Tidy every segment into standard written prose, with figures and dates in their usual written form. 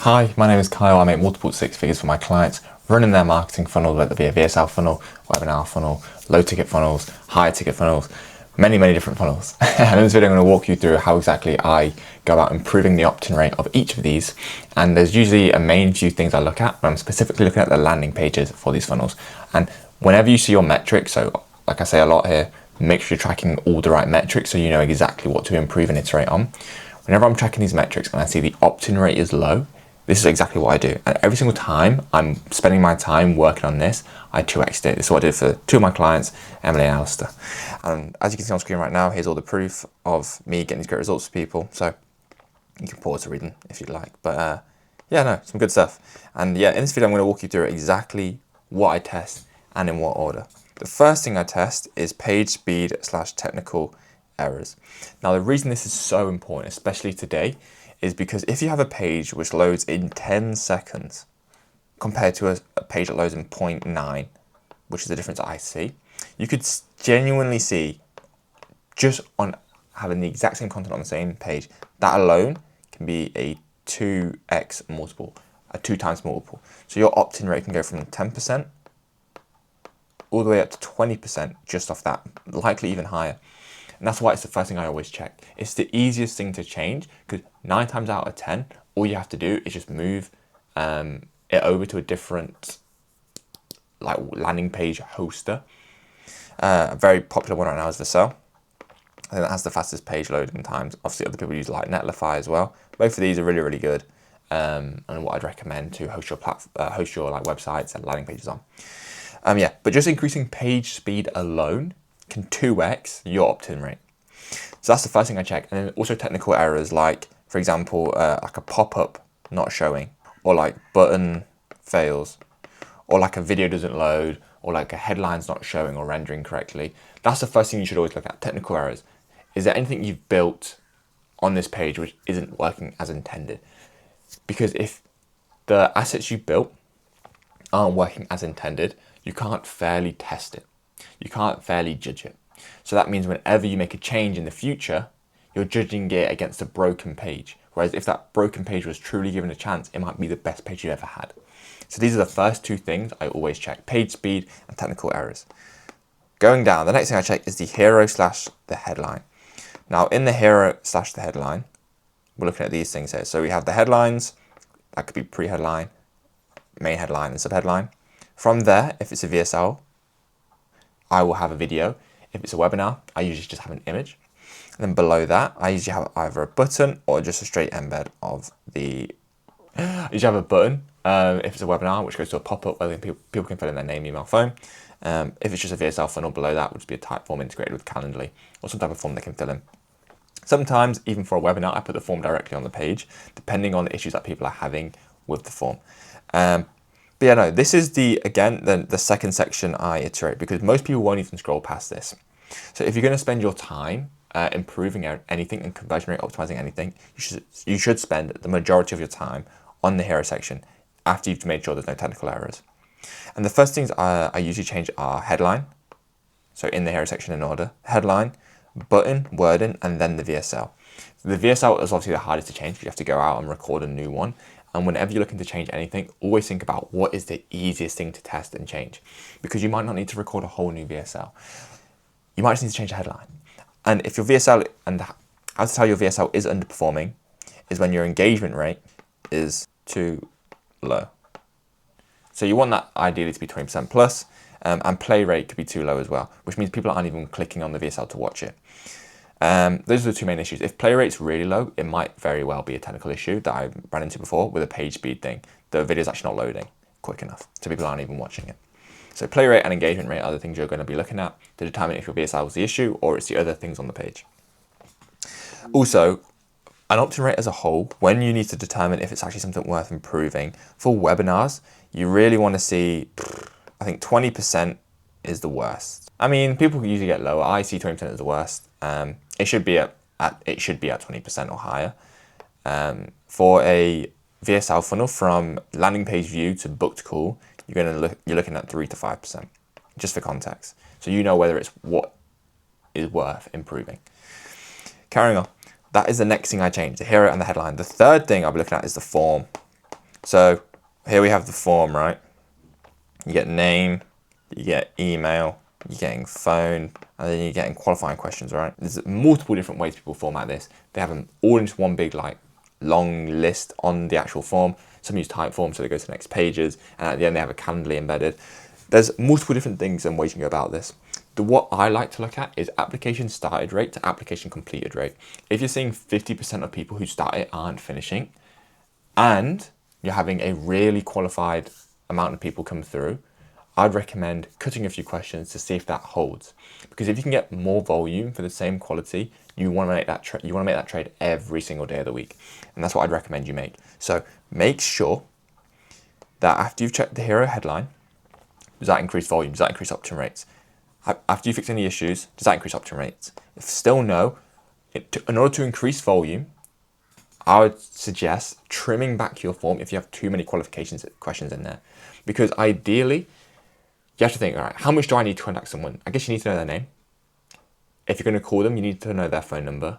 Hi, my name is Kyle. I make multiple six figures for my clients, running their marketing funnel, whether it be a VSL funnel, webinar funnel, low ticket funnels, high ticket funnels, many different funnels. And in this video, I'm going to walk you through how exactly I go about improving the opt-in rate of each of these. And there's usually a main few things I look at when I'm specifically looking at the landing pages for these funnels. And whenever you see your metrics, so like I say a lot here, make sure you're tracking all the right metrics so you know exactly what to improve and iterate on. Whenever I'm tracking these metrics and I see the opt-in rate is low, this is exactly what I do. And every single time I'm spending my time working on this, I 2x'd it. This is what I did for two of my clients, Emily and Alistair. And as you can see on screen right now, here's all the proof of me getting these great results for people. So you can pause to read them if you'd like. But yeah, no, some good stuff. And yeah, in this video, I'm going to walk you through exactly what I test and in what order. The first thing I test is page speed / technical errors. Now, the reason this is so important, especially today, is because if you have a page which loads in 10 seconds compared to a page that loads in 0.9, which is the difference I see, you could genuinely see just on having the exact same content on the same page, that alone can be a 2x multiple, a 2 times multiple. So your opt-in rate can go from 10% all the way up to 20% just off that, likely even higher. And that's why it's the first thing I always check. It's the easiest thing to change because 9 times out of 10, all you have to do is just move it over to a different like landing page hoster. A very popular one right now is Vercel. I think that has the fastest page loading times. Obviously, other people use like Netlify as well. Both of these are really good, and what I'd recommend to host your like websites and landing pages on. Yeah, but just increasing page speed alone can 2x your opt-in rate. So that's the first thing I check. And then also technical errors like, for example, like a pop-up not showing, or like button fails, or like a video doesn't load, or like a headline's not showing or rendering correctly. That's the first thing you should always look at, technical errors. Is there anything you've built on this page which isn't working as intended? Because if the assets you built aren't working as intended, you can't fairly test it. You can't fairly judge it. So that means whenever you make a change in the future, you're judging it against a broken page. Whereas if that broken page was truly given a chance, it might be the best page you've ever had. So these are the first two things I always check: page speed and technical errors. Going down, the next thing I check is the hero / the headline. Now in the hero / the headline, we're looking at these things here. So we have the headlines, that could be pre-headline, main headline and subheadline. From there, if it's a VSL, I will have a video. If it's a webinar, I usually just have an image. And then below that, I usually have either a button or just a straight embed of the... I usually have a button if it's a webinar, which goes to a pop-up where people can fill in their name, email, phone. If it's just a VSL funnel, below that would just be a type form integrated with Calendly or some type of form they can fill in. Sometimes, even for a webinar, I put the form directly on the page, depending on the issues that people are having with the form. But yeah, no, this is the second section I iterate, because most people won't even scroll past this. So if you're going to spend your time improving anything and conversion rate optimizing anything, you should spend the majority of your time on the hero section after you've made sure there's no technical errors. And the first things I usually change are headline. So in the hero section in order, headline, button, wording, and then the VSL. The VSL is obviously the hardest to change because you have to go out and record a new one. And whenever you're looking to change anything, always think about what is the easiest thing to test and change, because you might not need to record a whole new VSL. You might just need to change the headline. And if your VSL, and how to tell your VSL is underperforming, is when your engagement rate is too low. So you want that ideally to be 20% plus, and play rate could be too low as well, which means people aren't even clicking on the VSL to watch it. Those are the two main issues. If play rate's really low, it might very well be a technical issue that I ran into before with a page speed thing. The video's actually not loading quick enough, so people aren't even watching it. So play rate and engagement rate are the things you're going to be looking at to determine if your VSL is the issue or it's the other things on the page. Also, an opt-in rate as a whole, when you need to determine if it's actually something worth improving, for webinars, you really want to see, I think 20% is the worst. I mean, people usually get lower. I see 20% as the worst. It should be at 20% or higher. For a VSL funnel from landing page view to booked call, you're looking at 3 to 5%, just for context. So you know whether it's what is worth improving. Carrying on, that is the next thing I change, the hero and the headline. The third thing I'll be looking at is the form. So here we have the form, right? You get name, you get email, you're getting phone, and then you're getting qualifying questions, right? There's multiple different ways people format this. They have them all into one big like long list on the actual form. Some use type form, so they go to the next pages, and at the end they have a Calendly embedded. There's multiple different things and ways you can go about this. What I like to look at is application started rate to application completed rate. If you're seeing 50% of people who start it aren't finishing, and you're having a really qualified amount of people come through, I'd recommend cutting a few questions to see if that holds. Because if you can get more volume for the same quality, you want to make that trade every single day of the week, and that's what I'd recommend you make. So make sure that after you've checked the hero headline, does that increase volume? Does that increase opt-in rates? After you fix any issues, does that increase opt-in rates? If still no, in order to increase volume, I would suggest trimming back your form if you have too many qualifications questions in there. Because ideally, you have to think, all right, how much do I need to contact someone? I guess you need to know their name. If you're going to call them, you need to know their phone number,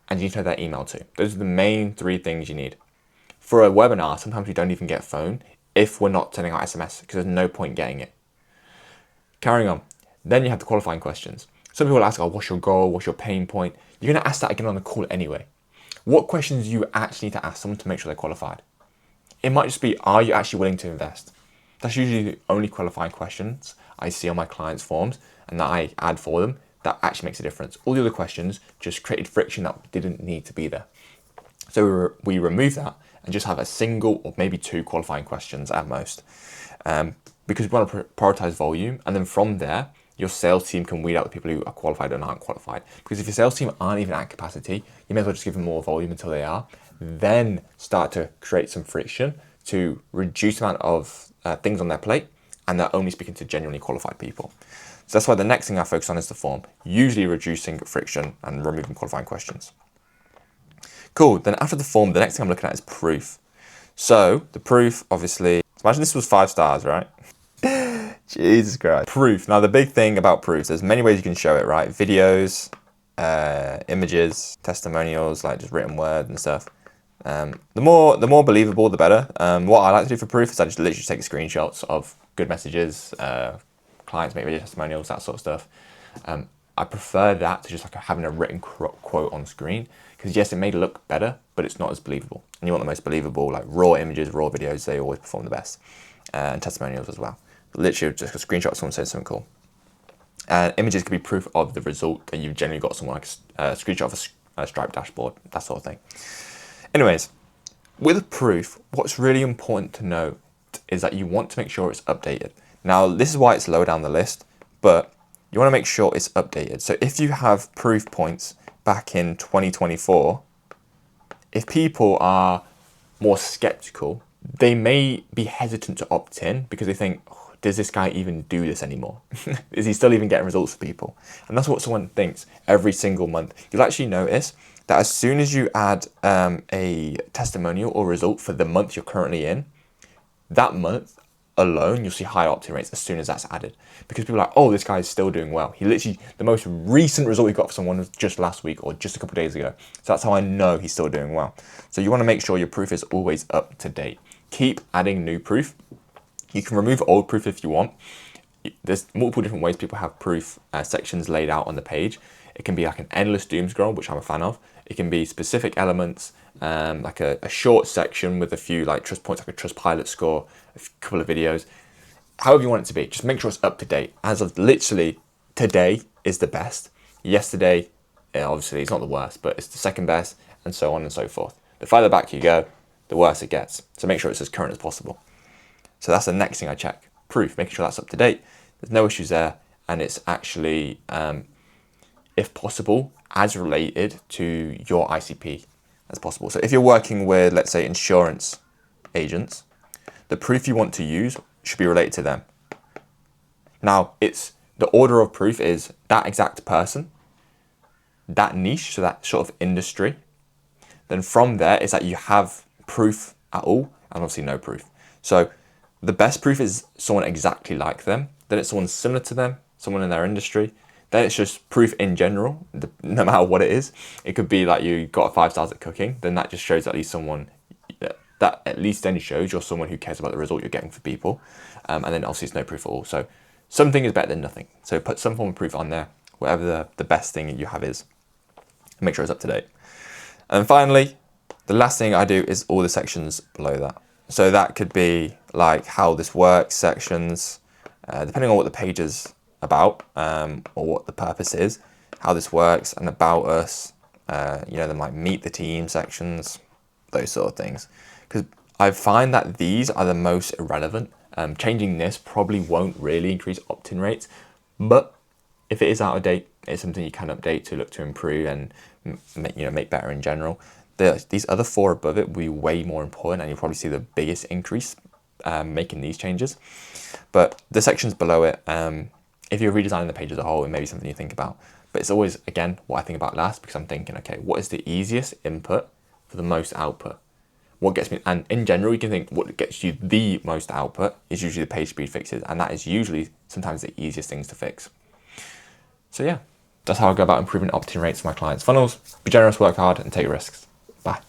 and you need to know their email too. Those are the main 3 things you need. For a webinar, sometimes we don't even get phone if we're not sending out SMS, because there's no point getting it. Carrying on. Then you have the qualifying questions. Some people ask, oh, what's your goal? What's your pain point? You're going to ask that again on the call anyway. What questions do you actually need to ask someone to make sure they're qualified? It might just be, are you actually willing to invest? That's usually the only qualifying questions I see on my clients' forms and that I add for them that actually makes a difference. All the other questions just created friction that didn't need to be there. So we remove that and just have a single or maybe 2 qualifying questions at most, because we want to prioritize volume, and then from there, your sales team can weed out the people who are qualified and aren't qualified. Because if your sales team aren't even at capacity, you may as well just give them more volume until they are, then start to create some friction to reduce the amount of things on their plate, and they're only speaking to genuinely qualified people. So that's why the next thing I focus on is the form, usually reducing friction and removing qualifying questions. Cool, then after the form, the next thing I'm looking at is proof. So the proof, obviously, imagine this was 5 stars, right? Jesus Christ. Proof. Now the big thing about proof, there's many ways you can show it, right? Videos, images, testimonials, like just written word and stuff. The more believable, the better. What I like to do for proof is I just literally take screenshots of good messages, clients make video testimonials, that sort of stuff. I prefer that to just like having a written quote on screen, because yes, it may look better, but it's not as believable. And you want the most believable, like raw images, raw videos, they always perform the best. And testimonials as well. Literally just a screenshot of someone saying something cool. And images could be proof of the result that you've generally got someone like a screenshot of a Stripe dashboard, that sort of thing. Anyways, with proof, what's really important to note is that you want to make sure it's updated. Now, this is why it's lower down the list, but you want to make sure it's updated. So if you have proof points back in 2024, if people are more skeptical, they may be hesitant to opt in because they think, oh, does this guy even do this anymore? Is he still even getting results for people? And that's what someone thinks every single month. You'll actually notice that as soon as you add a testimonial or result for the month you're currently in, that month alone, you'll see high opt-in rates as soon as that's added. Because people are like, oh, this guy is still doing well. He literally, the most recent result he got for someone was just last week or just a couple of days ago. So that's how I know he's still doing well. So you want to make sure your proof is always up to date. Keep adding new proof. You can remove old proof if you want. There's multiple different ways people have proof sections laid out on the page. It can be like an endless doom scroll, which I'm a fan of. It can be specific elements, like a short section with a few like trust points, like a trust pilot score, a couple of videos, however you want it to be. Just make sure it's up to date. As of literally today is the best. Yesterday, obviously it's not the worst, but it's the second best, and so on and so forth. The further back you go, the worse it gets. So make sure it's as current as possible. So that's the next thing I check. Proof, making sure that's up to date. There's no issues there, and it's actually, if possible, as related to your ICP as possible. So if you're working with, let's say, insurance agents, the proof you want to use should be related to them. Now, it's the order of proof is that exact person, that niche, so that sort of industry. Then from there is that you have proof at all, and obviously no proof. So the best proof is someone exactly like them. Then it's someone similar to them, someone in their industry. Then it's just proof in general, no matter what it is. It could be like you got 5 stars at cooking, then that just shows at least someone, that that at least then shows you're someone who cares about the result you're getting for people. And then obviously it's no proof at all. So something is better than nothing. So put some form of proof on there, whatever the best thing you have is. Make sure it's up to date. And finally, the last thing I do is all the sections below that. So that could be like how this works sections, depending on what the page is about, or what the purpose is, how this works, and about us. There might meet the team sections, those sort of things. Because I find that these are the most irrelevant. Changing this probably won't really increase opt-in rates, but if it is out of date, it's something you can update to look to improve and make better in general. These other 4 above it will be way more important, and you'll probably see the biggest increase making these changes. But the sections below it, if you're redesigning the page as a whole, it may be something you think about. But it's always, again, what I think about last, because I'm thinking, okay, what is the easiest input for the most output? What gets me, and in general, you can think what gets you the most output is usually the page speed fixes, and that is usually sometimes the easiest things to fix. So yeah, that's how I go about improving opt-in rates for my clients' funnels. Be generous, work hard, and take risks. Bye.